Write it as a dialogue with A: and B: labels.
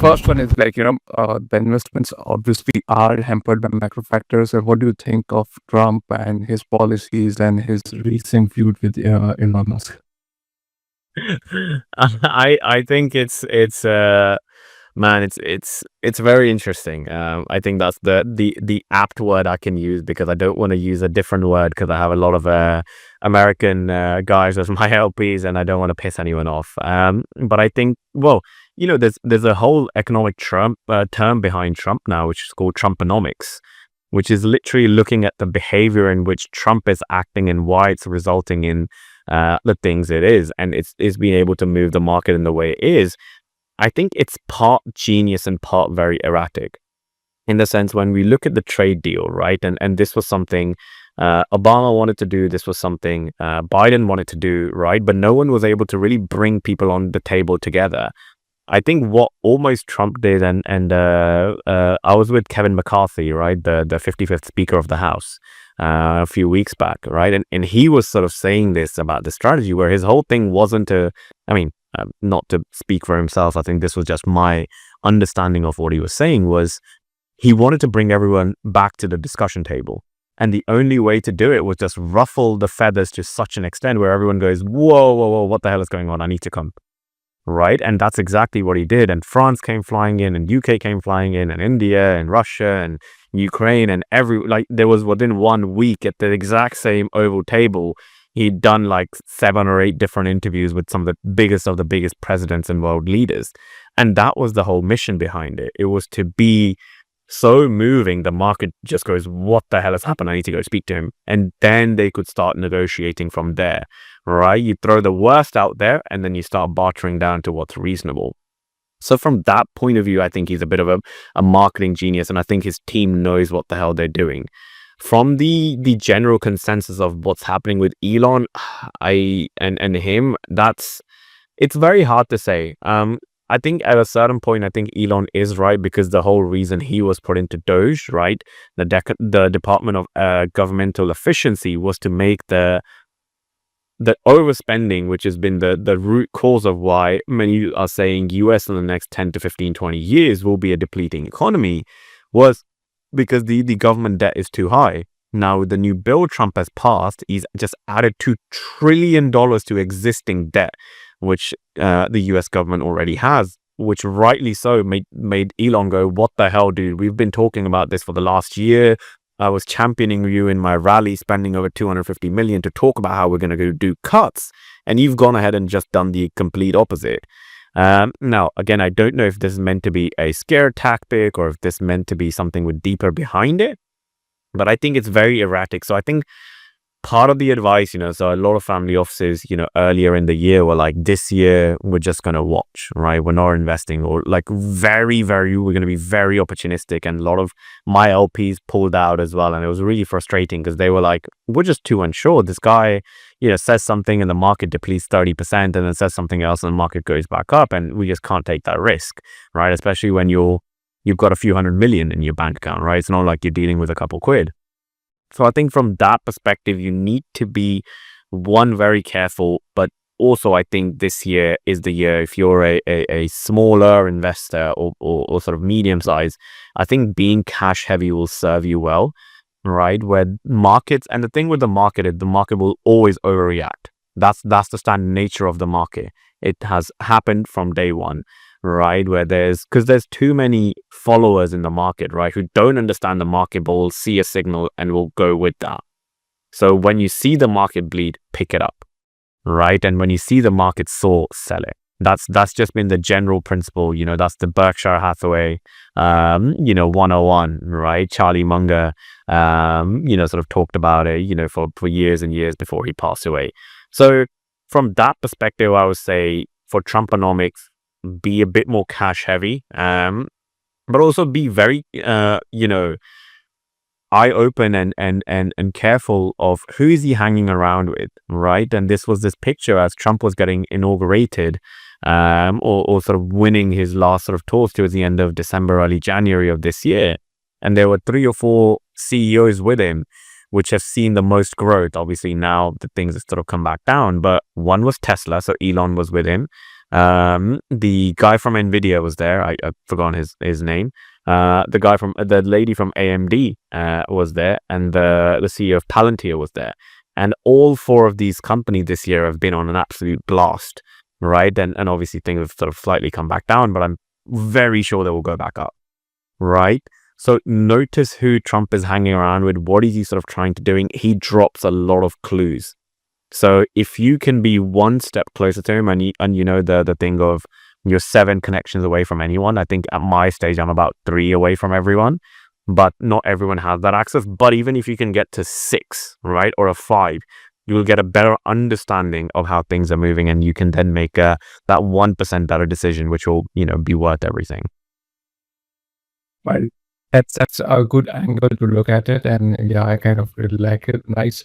A: first one is like, the investments obviously are hampered by macro factors. And what do you think of Trump and his policies and his recent feud with Elon Musk?
B: I think it's man, it's very interesting. I think that's the apt word I can use, because I don't want to use a different word, because I have a lot of American guys as my LPs, and I don't want to piss anyone off. But I think, well, there's a whole economic term behind Trump now, which is called Trumponomics, which is literally looking at the behavior in which Trump is acting and why it's resulting in the things it is, and it's being able to move the market in the way it is. I think it's part genius and part very erratic, in the sense when we look at the trade deal, right? And this was something Obama wanted to do. This was something Biden wanted to do, right? But no one was able to really bring people on the table together. I think what almost Trump did, and I was with Kevin McCarthy, right, the 55th Speaker of the House, a few weeks back, right, and he was sort of saying this about the strategy, where his whole thing wasn't to, I mean, not to speak for himself, I think this was just my understanding of what he was saying, was he wanted to bring everyone back to the discussion table. And the only way to do it was just ruffle the feathers to such an extent where everyone goes, whoa, whoa, whoa, what the hell is going on? I need to come. Right. And that's exactly what he did. And France came flying in, and UK came flying in, and India and Russia and Ukraine, and there was, within 1 week, at the exact same oval table, he'd done like 7 or 8 different interviews with some of the biggest presidents and world leaders. And that was the whole mission behind it. It was to be so moving, the market just goes, what the hell has happened? I need to go speak to him. And then they could start negotiating from there, right? You throw the worst out there, and then you start bartering down to what's reasonable. So from that point of view, I think he's a bit of a marketing genius, and I think his team knows what the hell they're doing. From the general consensus of what's happening with Elon, and him, it's very hard to say. I think at a certain point, I think Elon is right, because the whole reason he was put into DOGE, right, the Department of Governmental Efficiency, was to make the overspending, which has been the root cause of why many are saying US in the next 10 to 15, 20 years will be a depleting economy, was because the government debt is too high. Now, with the new bill Trump has passed, he's just added $2 trillion to existing debt, which the US government already has, which rightly so made Elon go, what the hell, dude? We've been talking about this for the last year. I was championing you in my rally, spending over $250 million to talk about how we're going to go do cuts. And you've gone ahead and just done the complete opposite. Now, again, I don't know if this is meant to be a scare tactic, or if this is meant to be something with deeper behind it. But I think it's very erratic. So I think part of the advice, so a lot of family offices, earlier in the year were like, this year, we're just going to watch, right? We're not investing, or like we're going to be very opportunistic. And a lot of my LPs pulled out as well. And it was really frustrating, because they were like, we're just too unsure. This guy, says something and the market depletes 30%, and then says something else and the market goes back up, and we just can't take that risk, right? Especially when you've got a few $100 million in your bank account, right? It's not like you're dealing with a couple quid. So I think from that perspective, you need to be, one, very careful, but also I think this year is the year, if you're a smaller investor or sort of medium size, I think being cash heavy will serve you well, right? Where markets, and the thing with the market is the market will always overreact. That's the standard nature of the market. It has happened from day one, right? Because there's too many followers in the market, right, who don't understand the market, but will see a signal and will go with that. So when you see the market bleed, pick it up, right? And when you see the market soar, sell it. That's just been the general principle. That's the Berkshire Hathaway 101, right? Charlie Munger sort of talked about it for years and years before he passed away. So from that perspective, I would say for Trumponomics, be a bit more cash heavy, but also be very eye open and careful of who is he hanging around with, right? And this was this picture as Trump was getting inaugurated, or sort of winning his last sort of tours towards the end of December, early January of this year. And there were 3 or 4 CEOs with him, which have seen the most growth. Obviously now the things have sort of come back down, but one was Tesla, so Elon was with him. The guy from Nvidia was there. I forgot his name. The lady from AMD was there, and the CEO of Palantir was there. And all four of these companies this year have been on an absolute blast, right? And obviously things have sort of slightly come back down, but I'm very sure they will go back up, right? So notice who Trump is hanging around with. What is he sort of trying to doing? He drops a lot of clues. So if you can be one step closer to him, and you know the thing of you're 7 connections away from anyone. I think at my stage I'm about 3 away from everyone, but not everyone has that access. But even if you can get to 6, right, or a 5, you will get a better understanding of how things are moving, and you can then make that 1% better decision, which will be worth everything.
A: Well, that's a good angle to look at it, and yeah, I kind of really like it. Nice.